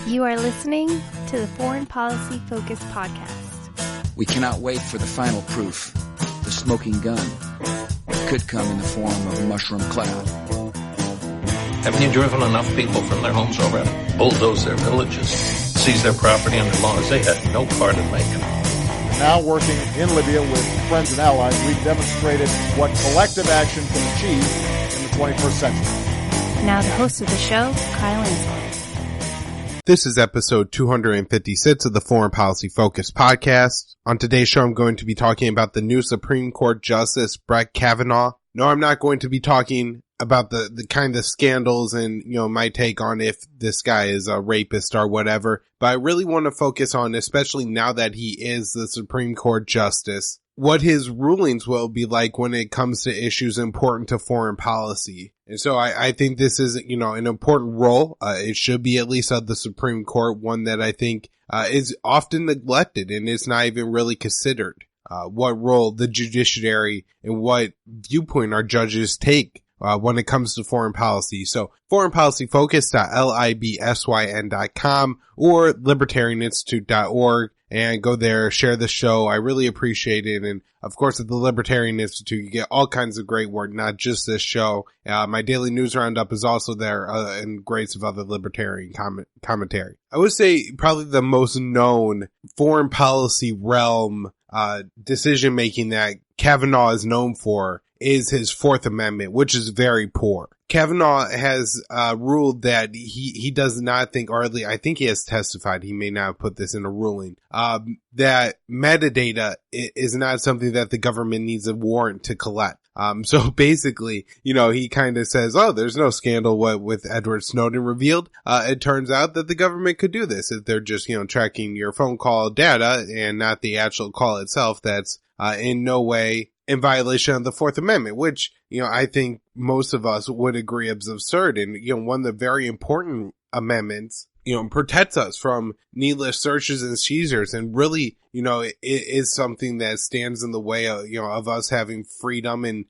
You are listening to the Foreign Policy Focus podcast. We cannot wait for the final proof, the smoking gun. It could come in the form of a mushroom cloud. Haven't you driven enough people from their homes already? Bulldoze their villages, seize their property under laws they had no part in making. Now working in Libya with friends and allies, we've demonstrated what collective action can achieve in the 21st century. Now the host of the show, Kyle Ansel. This is episode 256 of the Foreign Policy Focus podcast. On today's show, I'm going to be talking about the new Supreme Court Justice Brett Kavanaugh. No, I'm not going to be talking about the kind of scandals and, my take on if this guy is a rapist or whatever. But I really want to focus on, especially now that he is the Supreme Court Justice, what his rulings will be like when it comes to issues important to foreign policy. And so I think this is, an important role. It should be at least of the Supreme Court, one that I think is often neglected and is not even really considered. What role the judiciary and what viewpoint our judges take when it comes to foreign policy. So foreignpolicyfocus.libsyn.com or libertarianinstitute.org. And go there, share the show. I really appreciate it. And of course, at the Libertarian Institute, you get all kinds of great work, not just this show. My daily news roundup is also there, and grades of other libertarian commentary. I would say probably the most known foreign policy realm decision making that Kavanaugh is known for is his Fourth Amendment, which is very poor. Kavanaugh has ruled that he does not think, or at least I think he has testified, he may not have put this in a ruling, that metadata is not something that the government needs a warrant to collect. So basically, he kind of says, there's no scandal with Edward Snowden revealed. It turns out that the government could do this if they're just, tracking your phone call data and not the actual call itself. That's in no way in violation of the Fourth Amendment, which, I think most of us would agree is absurd. And, one of the very important amendments, protects us from needless searches and seizures. And really, it is something that stands in the way of, of us having freedom and,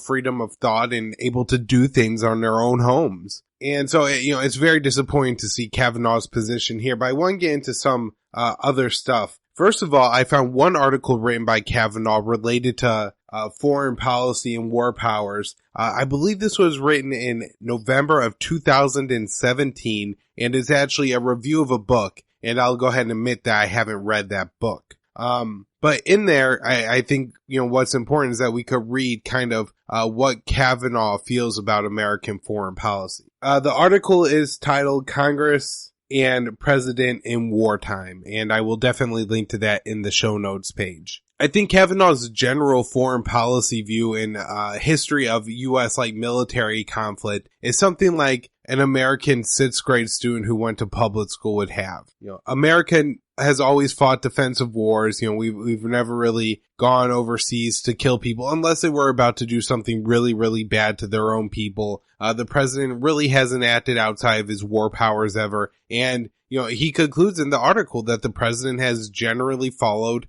freedom of thought and able to do things on their own homes. And so, it's very disappointing to see Kavanaugh's position here, but I want to get into some other stuff. First of all, I found one article written by Kavanaugh related to foreign policy and war powers. I believe this was written in November of 2017, and is actually a review of a book, and I'll go ahead and admit that I haven't read that book. But in there, I think, what's important is that we could read kind of what Kavanaugh feels about American foreign policy. The article is titled Congress and President in Wartime, and I will definitely link to that in the show notes page. I think Kavanaugh's general foreign policy view and history of U.S. military conflict is something like an American 6th grade student who went to public school would have. America has always fought defensive wars. We've never really gone overseas to kill people unless they were about to do something really, really bad to their own people. The president really hasn't acted outside of his war powers ever. And, he concludes in the article that the president has generally followed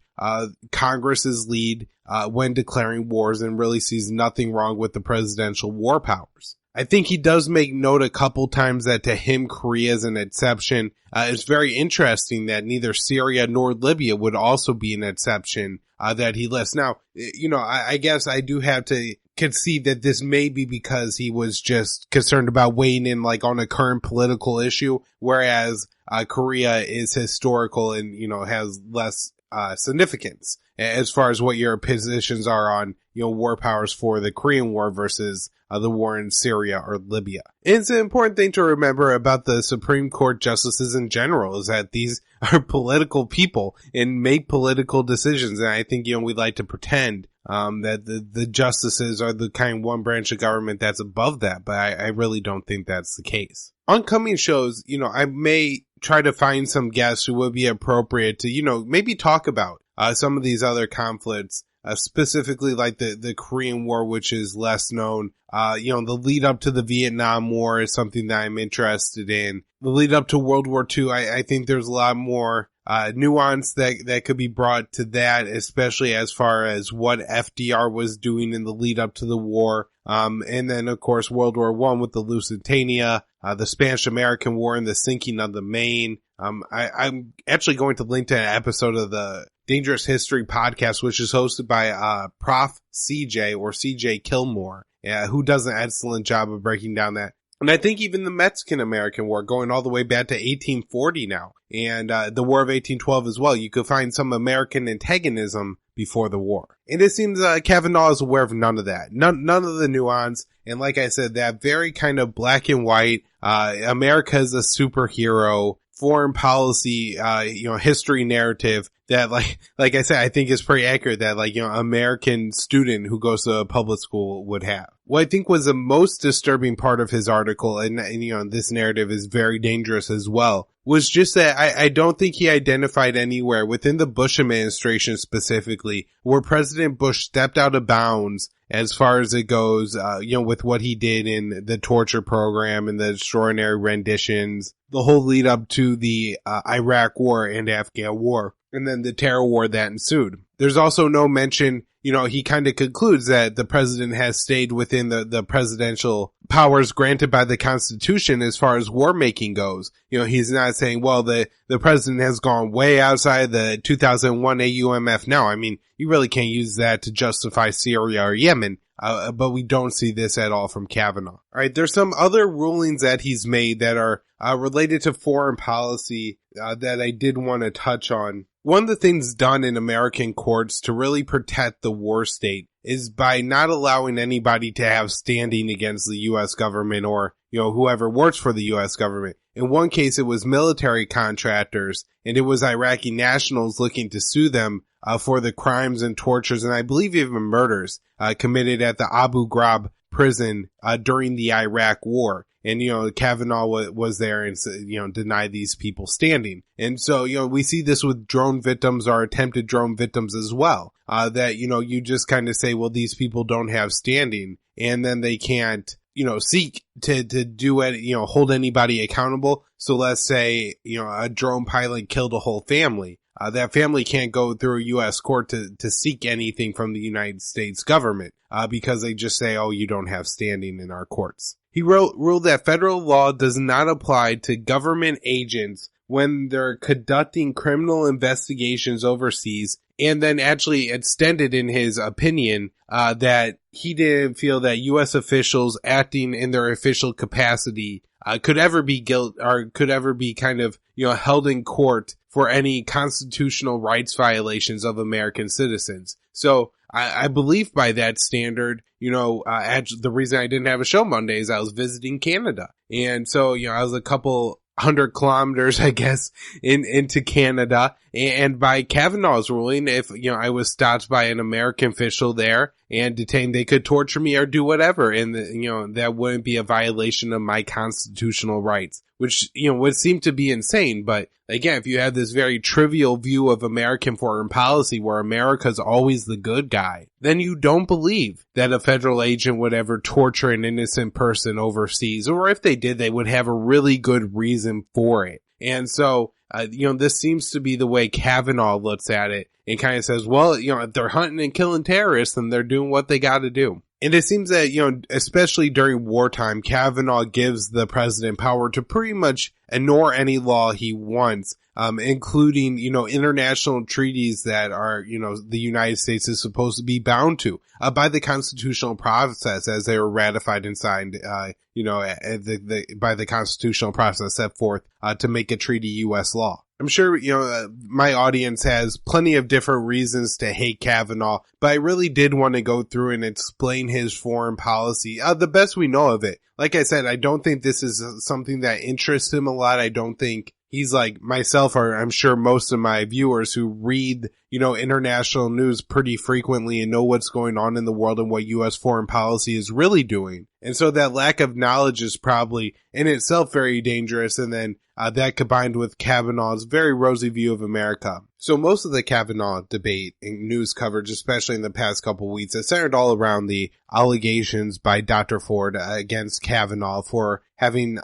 Congress's lead when declaring wars and really sees nothing wrong with the presidential war powers. I think he does make note a couple times that to him, Korea is an exception. It's very interesting that neither Syria nor Libya would also be an exception that he lists. Now, I guess I do have to concede that this may be because he was just concerned about weighing in on a current political issue, whereas Korea is historical and, has less significance as far as what your positions are on, war powers for the Korean War versus the war in Syria or Libya. It's an important thing to remember about the Supreme Court justices in general is that these are political people and make political decisions. And I think, we like to pretend that the justices are the kind of one branch of government that's above that, but I really don't think that's the case. On coming shows, I may try to find some guests who would be appropriate to, maybe talk about some of these other conflicts, specifically like the Korean War, which is less known. The lead up to the Vietnam War is something that I'm interested in. The lead up to World War II, I think there's a lot more nuance that could be brought to that, especially as far as what FDR was doing in the lead up to the war. And then, of course, World War I with the Lusitania, the Spanish-American War and the sinking of the Maine, I'm actually going to link to an episode of the Dangerous History podcast, which is hosted by Prof. CJ or CJ Kilmore, who does an excellent job of breaking down that. And I think even the Mexican-American War, going all the way back to 1840 now, and the War of 1812 as well, you could find some American antagonism before the war. And it seems Kavanaugh is aware of none of that, none of the nuance, and like I said, that very kind of black and white, America's a superhero, foreign policy, history narrative that like I said, I think is pretty accurate that American student who goes to a public school would have. What I think was the most disturbing part of his article, and this narrative is very dangerous as well, was just that I don't think he identified anywhere within the Bush administration specifically where President Bush stepped out of bounds as far as it goes, with what he did in the torture program and the extraordinary renditions, the whole lead up to the Iraq war and Afghan war, and then the terror war that ensued. There's also no mention, he kind of concludes that the president has stayed within the presidential powers granted by the Constitution as far as war making goes. He's not saying, well, the president has gone way outside the 2001 AUMF now. I mean, you really can't use that to justify Syria or Yemen. But we don't see this at all from Kavanaugh. All right, there's some other rulings that he's made that are related to foreign policy that I did want to touch on. One of the things done in American courts to really protect the war state is by not allowing anybody to have standing against the U.S. government or, whoever works for the U.S. government. In one case, it was military contractors, and it was Iraqi nationals looking to sue them for the crimes and tortures, and I believe even murders committed at the Abu Ghraib prison during the Iraq war. And, Kavanaugh was there and, denied these people standing. And so, we see this with drone victims or attempted drone victims as well. That, you just kind of say, well, these people don't have standing, and then they can't, seek to do it, hold anybody accountable. So let's say, a drone pilot killed a whole family. That family can't go through a U.S. court to seek anything from the United States government, because they just say, oh, you don't have standing in our courts. He ruled that federal law does not apply to government agents when they're conducting criminal investigations overseas, and then actually extended in his opinion that he didn't feel that U.S. officials acting in their official capacity could ever be kind of, held in court for any constitutional rights violations of American citizens. So I believe by that standard, the reason I didn't have a show Monday is I was visiting Canada. And so, I was a couple 100 kilometers, I guess, into Canada. And by Kavanaugh's ruling, if, I was stopped by an American official there and detained, they could torture me or do whatever. And, that wouldn't be a violation of my constitutional rights, which, would seem to be insane. But again, if you have this very trivial view of American foreign policy where America's always the good guy, then you don't believe that a federal agent would ever torture an innocent person overseas. Or if they did, they would have a really good reason for it. And so, this seems to be the way Kavanaugh looks at it and kind of says, well, if they're hunting and killing terrorists, then they're doing what they got to do. And it seems that, especially during wartime, Kavanaugh gives the president power to pretty much ignore any law he wants, including, international treaties that are, the United States is supposed to be bound to, by the constitutional process as they were ratified and signed, by the constitutional process set forth, to make a treaty U.S. law. I'm sure, my audience has plenty of different reasons to hate Kavanaugh, but I really did want to go through and explain his foreign policy, the best we know of it. Like I said, I don't think this is something that interests him a lot. I don't think he's like myself, or I'm sure most of my viewers who read, international news pretty frequently and know what's going on in the world and what U.S. foreign policy is really doing. And so that lack of knowledge is probably in itself very dangerous. And then that combined with Kavanaugh's very rosy view of America. So most of the Kavanaugh debate and news coverage, especially in the past couple of weeks, has centered all around the allegations by Dr. Ford against Kavanaugh for having,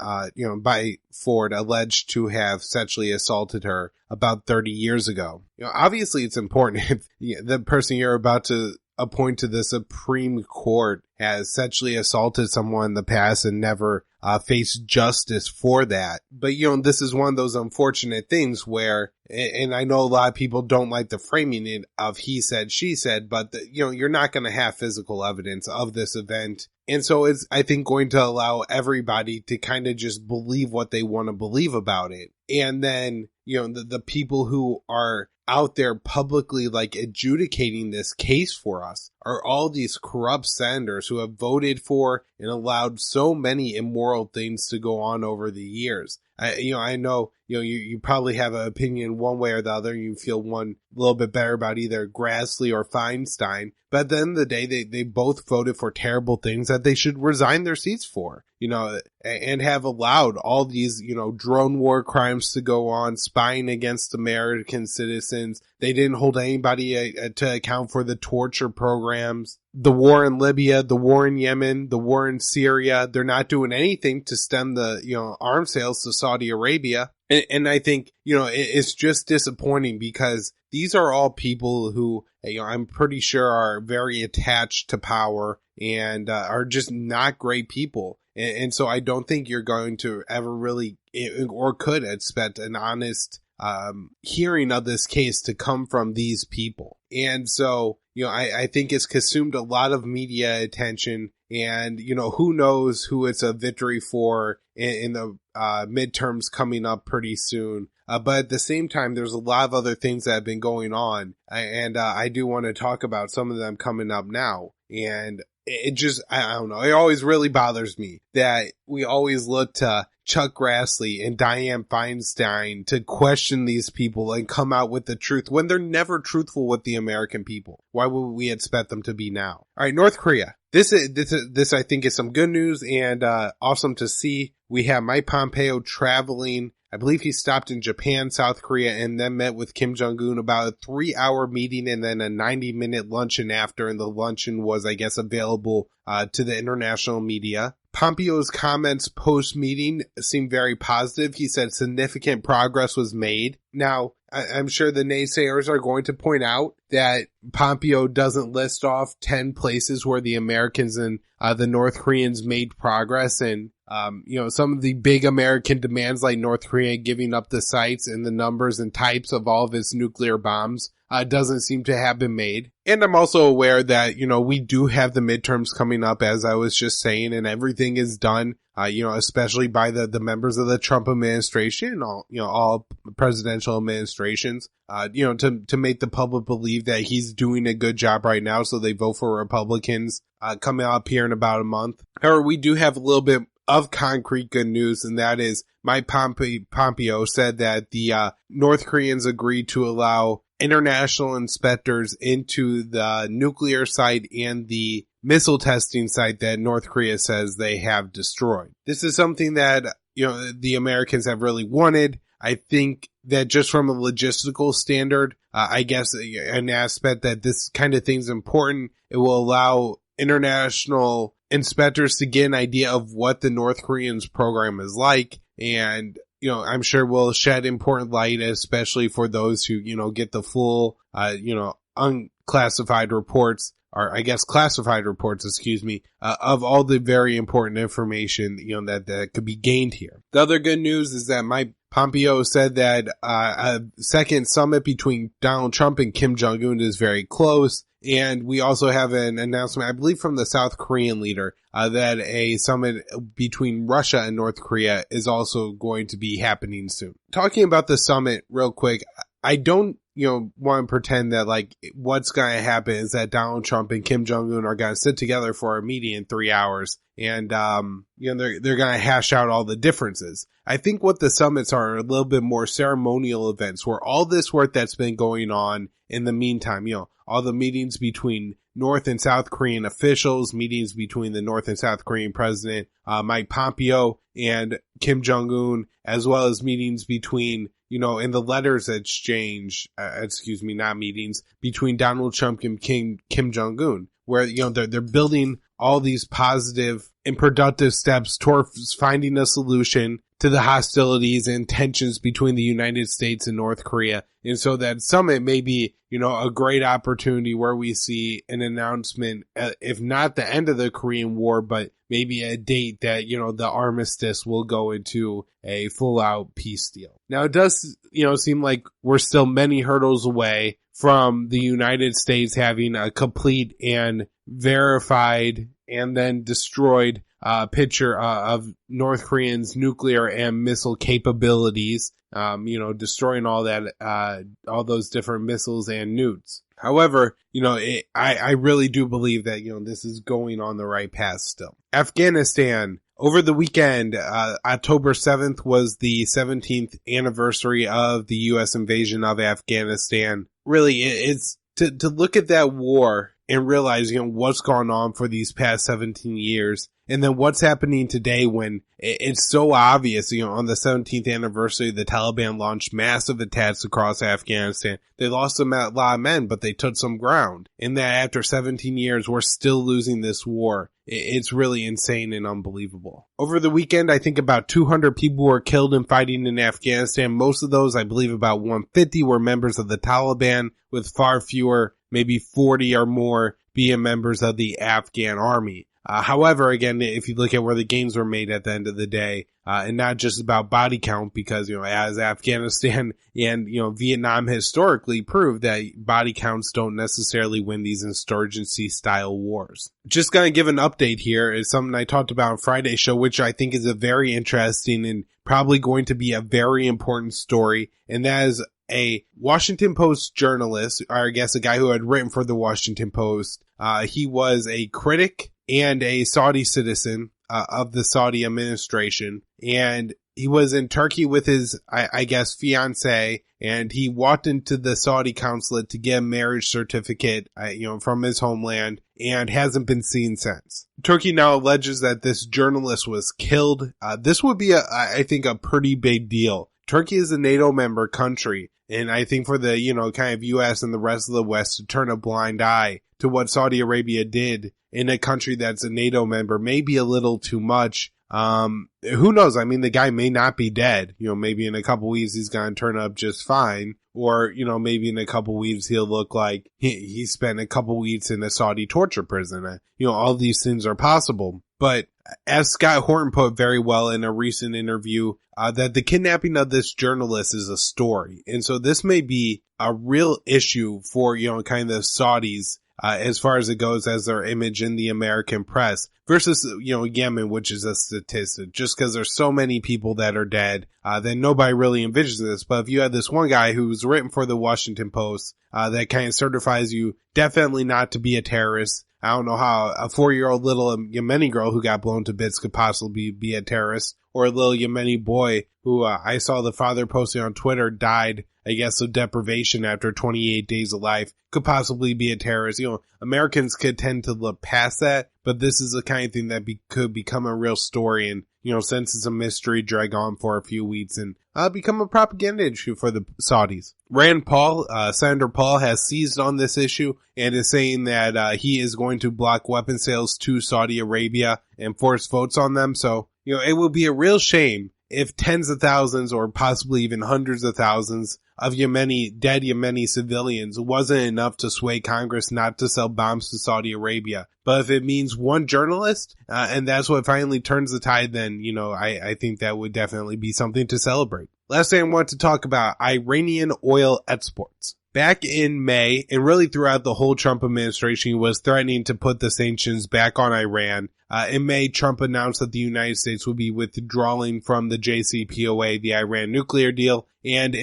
by Ford alleged to have sexually assaulted her about 30 years ago. Obviously it's important if the person you're about to appoint to the Supreme Court has sexually assaulted someone in the past and never face justice for that. But, this is one of those unfortunate things where, and I know a lot of people don't like the framing it of he said, she said, but you're not going to have physical evidence of this event. And so it's, I think, going to allow everybody to kind of just believe what they want to believe about it. And then, the people who are out there publicly adjudicating this case for us are all these corrupt senators who have voted for and allowed so many immoral things to go on over the years. I know, you probably have an opinion one way or the other. You feel one a little bit better about either Grassley or Feinstein. But at the end of the day, they both voted for terrible things that they should resign their seats for, and have allowed all these, drone war crimes to go on, spying against American citizens. They didn't hold anybody to account for the torture programs, the war in Libya, the war in Yemen, the war in Syria. They're not doing anything to stem the, arms sales to Saudi Arabia. And I think, it's just disappointing because these are all people who, I'm pretty sure are very attached to power and are just not great people. And so I don't think you're going to ever really, or could expect an honest hearing of this case to come from these people. And so, I think it's consumed a lot of media attention, and, who knows who it's a victory for in the midterms coming up pretty soon. But at the same time, there's a lot of other things that have been going on, and I do want to talk about some of them coming up now. And it just, I don't know, it always really bothers me that we always look to Chuck Grassley and Dianne Feinstein to question these people and come out with the truth when they're never truthful with the American people. Why would we expect them to be now? All right, North Korea. This I think is some good news and awesome to see. We have Mike Pompeo traveling. I believe he stopped in Japan, South Korea, and then met with Kim Jong-un, about a 3-hour meeting and then a 90-minute luncheon after. And the luncheon was, I guess, available to the international media. Pompeo's comments post-meeting seemed very positive. He said significant progress was made. Now, I'm sure the naysayers are going to point out that Pompeo doesn't list off 10 places where the Americans and the North Koreans made progress. And, some of the big American demands like North Korea giving up the sites and the numbers and types of all of its nuclear bombs doesn't seem to have been made. And I'm also aware that, we do have the midterms coming up, as I was just saying, and everything is done, especially by the members of the Trump administration, all presidential administrations, to make the public believe that he's doing a good job right now. So they vote for Republicans, coming up here in about a month. However, we do have a little bit of concrete good news, and that is Mike Pompeo said that the North Koreans agreed to allow international inspectors into the nuclear site and the missile testing site that North Korea says they have destroyed. This is something that, the Americans have really wanted. I think that just from a logistical standard, I guess an aspect that this kind of thing is important. It will allow international inspectors to get an idea of what the North Koreans program is like. And, I'm sure will shed important light, especially for those who, get the full, unclassified reports, or I guess classified reports, of all the very important information, that could be gained here. The other good news is that Mike Pompeo said that a second summit between Donald Trump and Kim Jong-un is very close. And we also have an announcement, I believe, from the South Korean leader, that a summit between Russia and North Korea is also going to be happening soon. Talking about the summit real quick, I don't, want to pretend that what's going to happen is that Donald Trump and Kim Jong-un are going to sit together for a meeting in 3 hours and, they're going to hash out all the differences. I think what the summits are a little bit more ceremonial events where all this work that's been going on in the meantime, all the meetings between North and South Korean officials, meetings between the North and South Korean president, Mike Pompeo and Kim Jong-un, as well as meetings between, in the letters exchange, not meetings, between Donald Trump and Kim Jong-un, where, they're building all these positive and productive steps towards finding a solution to the hostilities and tensions between the United States and North Korea. And so that summit may be, a great opportunity where we see an announcement, if not the end of the Korean War, but maybe a date that, the armistice will go into a full out peace deal. Now it does, seem like we're still many hurdles away from the United States having a complete and verified and then destroyed picture of North Koreans' nuclear and missile capabilities, destroying all that, all those different missiles and nukes. However, I really do believe that, this is going on the right path still. Afghanistan. Over the weekend, October 7th was the 17th anniversary of the U.S. invasion of Afghanistan. Really, it's to look at that war and realize, what's gone on for these past 17 years. And then what's happening today when it's so obvious, on the 17th anniversary, the Taliban launched massive attacks across Afghanistan. They lost a lot of men, but they took some ground. And that after 17 years, we're still losing this war. It's really insane and unbelievable. Over the weekend, I think about 200 people were killed in fighting in Afghanistan. Most of those, I believe about 150 were members of the Taliban, with far fewer, maybe 40 or more, being members of the Afghan army. However, again, if you look at where the gains were made at the end of the day, and not just about body count, because, as Afghanistan and, Vietnam historically proved that body counts don't necessarily win these insurgency style wars. Just gonna give an update here is something I talked about on Friday's show, which I think is a very interesting and probably going to be a very important story. And that is a Washington Post journalist, or I guess a guy who had written for the Washington Post. He was a critic and a Saudi citizen of the Saudi administration. And he was in Turkey with his, I guess, fiance, and he walked into the Saudi consulate to get a marriage certificate, from his homeland, and hasn't been seen since. Turkey now alleges that this journalist was killed. This would be, I think, a pretty big deal. Turkey is a NATO member country, and I think for the, kind of U.S. and the rest of the West to turn a blind eye to what Saudi Arabia did in a country that's a NATO member may be a little too much. Who knows? I mean, the guy may not be dead. Maybe in a couple weeks he's going to turn up just fine. Or, maybe in a couple weeks he'll look like he spent a couple weeks in a Saudi torture prison. All these things are possible. But as Scott Horton put very well in a recent interview, that the kidnapping of this journalist is a story. And so this may be a real issue for, kind of the Saudis, as far as it goes as their image in the American press versus, Yemen, which is a statistic. Just because there's so many people that are dead, then nobody really envisions this. But if you had this one guy who's written for the Washington Post, that kind of certifies you definitely not to be a terrorist. I don't know how a 4-year-old little Yemeni girl who got blown to bits could possibly be a terrorist, or a little Yemeni boy who I saw the father posting on Twitter died, I guess, of deprivation after 28 days of life, could possibly be a terrorist. Americans could tend to look past that, but this is the kind of thing that could become a real story, and, since it's a mystery, drag on for a few weeks and become a propaganda issue for the Saudis. Rand Paul, Senator Paul, has seized on this issue and is saying that he is going to block weapon sales to Saudi Arabia and force votes on them. So, it will be a real shame if tens of thousands or possibly even hundreds of thousands of dead Yemeni civilians wasn't enough to sway Congress not to sell bombs to Saudi Arabia. But if it means one journalist, and that's what finally turns the tide, then, I think that would definitely be something to celebrate. Last thing I want to talk about, Iranian oil exports. Back in May, and really throughout the whole Trump administration, he was threatening to put the sanctions back on Iran. In May, Trump announced that the United States would be withdrawing from the JCPOA, the Iran nuclear deal, and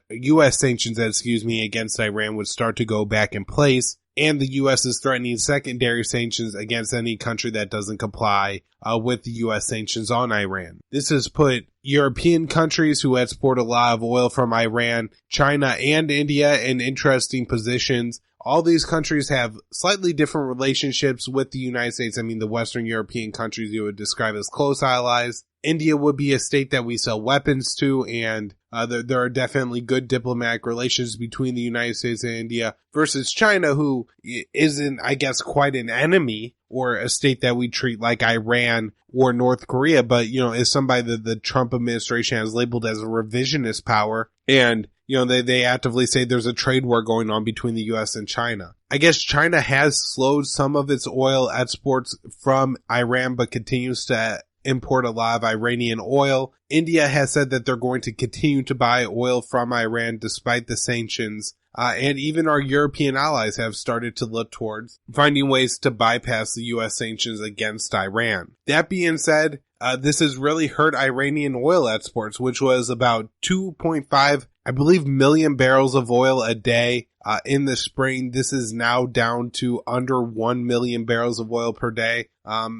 U.S. sanctions, against Iran would start to go back in place. And the U.S. is threatening secondary sanctions against any country that doesn't comply with the U.S. sanctions on Iran. This has put European countries who export a lot of oil from Iran, China, and India in interesting positions. All these countries have slightly different relationships with the United States. I mean, the Western European countries you would describe as close allies. India would be a state that we sell weapons to, and there are definitely good diplomatic relations between the United States and India versus China, who isn't, I guess, quite an enemy or a state that we treat like Iran or North Korea, but, is somebody that the Trump administration has labeled as a revisionist power. And, they actively say there's a trade war going on between the U.S. and China. I guess China has slowed some of its oil exports from Iran, but continues to import a lot of Iranian oil. India has said that they're going to continue to buy oil from Iran despite the sanctions. And even our European allies have started to look towards finding ways to bypass the U.S. sanctions against Iran. That being said, this has really hurt Iranian oil exports, which was about 2.5, I believe, million barrels of oil a day. In the spring, this is now down to under 1 million barrels of oil per day.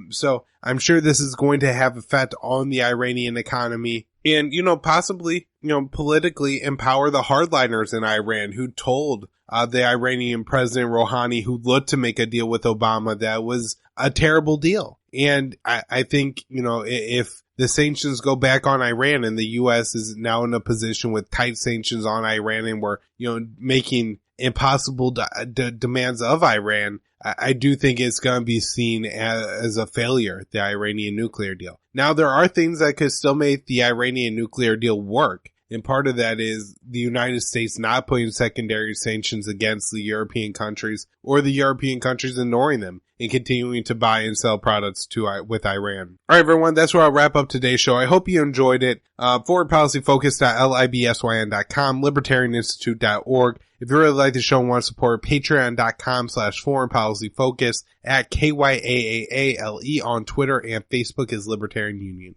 So I'm sure this is going to have effect on the Iranian economy and, possibly, politically empower the hardliners in Iran who told the Iranian President Rouhani, who looked to make a deal with Obama, that was a terrible deal. And I think, if the sanctions go back on Iran and the U.S. is now in a position with tight sanctions on Iran and we're, making impossible demands of Iran, I do think it's going to be seen as a failure, the Iranian nuclear deal. Now, there are things that could still make the Iranian nuclear deal work. And part of that is the United States not putting secondary sanctions against the European countries or the European countries ignoring them and continuing to buy and sell products with Iran. All right, everyone, that's where I'll wrap up today's show. I hope you enjoyed it. Forwardpolicyfocus.libsyn.com, libertarianinstitute.org. If you really like the show and want to support, patreon.com/foreignpolicyfocus, at KYAAALE on Twitter, and Facebook is Libertarian Union.